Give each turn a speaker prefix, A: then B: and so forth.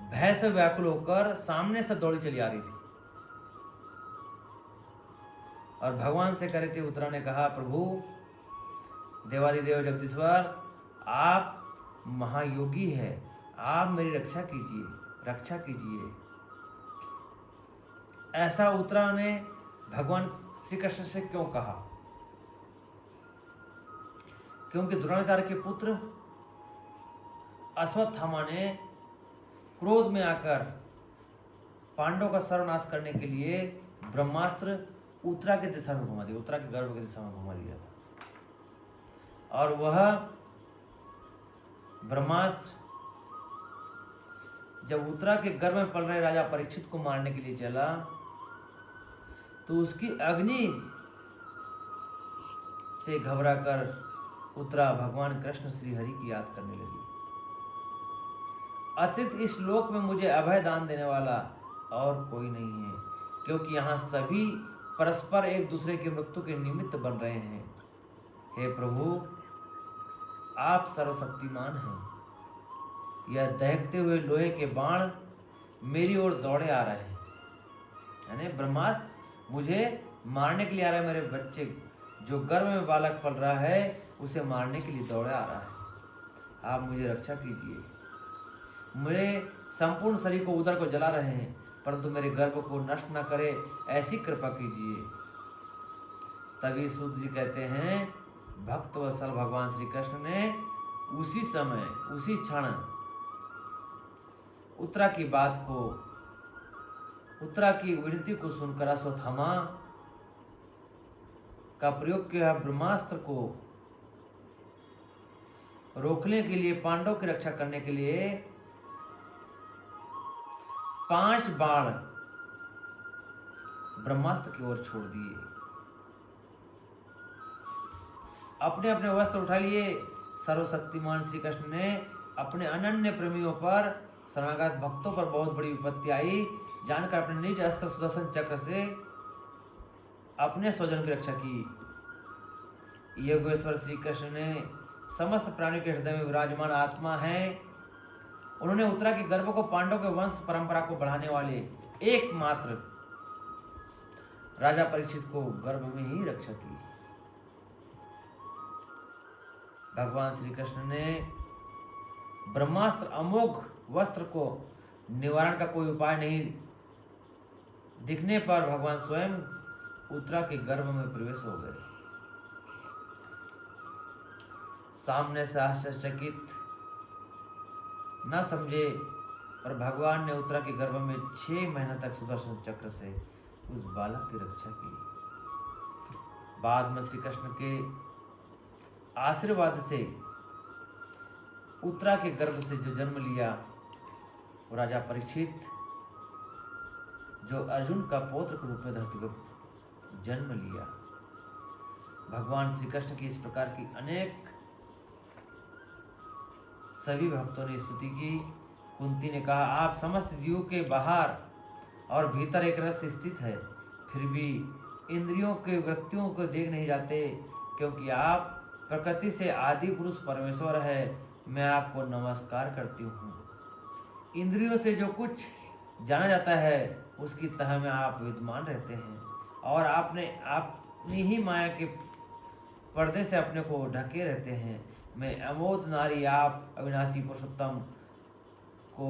A: भय से व्याकुल होकर सामने से दौड़ी चली आ रही थी और भगवान से करे थे। उत्तरा ने कहा, प्रभु देवादिदेव जगदीश्वर, आप महायोगी है, आप मेरी रक्षा कीजिए, रक्षा कीजिए। ऐसा उत्तरा ने भगवान श्री कृष्ण से क्यों कहा? क्योंकि द्रोणाचार्य के पुत्र अश्वत्थामा ने क्रोध में आकर पांडवों का सर्वनाश करने के लिए ब्रह्मास्त्र उत्तरा के दिशा में घुमा दिया, उत्तरा के गर्भ की दिशा में घुमा दिया था। और वह ब्रह्मास्त्र जब उत्तरा के गर्भ में पल रहे राजा परीक्षित को मारने के लिए चला तो उसकी अग्नि से घबराकर उत्तरा भगवान कृष्ण श्री हरि की याद करने लगी। अतिरिक्त इस लोक में मुझे अभय दान देने वाला और कोई नहीं है, क्योंकि यहाँ सभी परस्पर एक दूसरे की मृत्यु के निमित्त बन रहे हैं। हे प्रभु, आप सर्वशक्तिमान हैं। यह दहकते हुए लोहे के बाण मेरी ओर दौड़े आ रहे हैं, यानी ब्रह्मास्त्र मुझे मारने के लिए आ रहा है। मेरे बच्चे जो गर्भ में बालक पल रहा है उसे मारने के लिए दौड़े आ रहा है। आप मुझे रक्षा कीजिए। मेरे संपूर्ण शरीर को उदर को जला रहे हैं, परंतु मेरे गर्भ को नष्ट न करे, ऐसी कृपा कीजिए। तभी सूत जी कहते हैं, भक्त वत्सल भगवान श्री कृष्ण ने उसी समय उसी क्षण उत्तरा की बात को, उत्तरा की विनती को सुनकर अश्वत्थामा का प्रयोग किया। ब्रह्मास्त्र को रोकने के लिए, पांडव की रक्षा करने के लिए 5 बाण ब्रह्मास्त्र की ओर छोड़ दिए। अपने अपने वस्त्र उठा लिए। सर्वशक्तिमान श्री कृष्ण ने अपने अनन्य प्रेमियों पर, शरणागत भक्तों पर बहुत बड़ी विपत्ति आई जानकर अपने निज अस्त्र सुदर्शन चक्र से अपने स्वजन की रक्षा की। योगेश्वर श्री कृष्ण ने समस्त प्राणियों के हृदय में विराजमान आत्मा है। उन्होंने उत्तरा के गर्भ को पांडव के वंश परंपरा को बढ़ाने वाले एकमात्र राजा परीक्षित को गर्भ में ही रक्षा की। भगवान श्री कृष्ण ने ब्रह्मास्त्र अमोघ वस्त्र को निवारण का कोई उपाय नहीं दिखने पर भगवान स्वयं उत्तरा के गर्भ में प्रवेश हो गए। सामने से आश्चर्यचकित न समझे, पर भगवान ने उत्तरा के गर्भ में 6 महीने तक सुदर्शन चक्र से उस बालक की रक्षा की। बाद में श्री कृष्ण के आशीर्वाद से उत्तरा के गर्भ से जो जन्म लिया वो राजा परीक्षित, जो अर्जुन का पौत्र के रूप में धरती पर जन्म लिया। भगवान श्री कृष्ण की इस प्रकार की अनेक सभी भक्तों ने स्तुति की। कुंती ने कहा, आप समस्त जीवों के बाहर और भीतर एक रस स्थित है, फिर भी इंद्रियों के वृत्तियों को देख नहीं जाते, क्योंकि आप प्रकृति से आदि पुरुष परमेश्वर है। मैं आपको नमस्कार करती हूँ। इंद्रियों से जो कुछ जाना जाता है उसकी तह में आप विद्यमान रहते हैं और अपनी ही माया के पर्दे से अपने को ढके रहते हैं। मैं अमोद नारी, आप अविनाशी पुरुषोत्तम को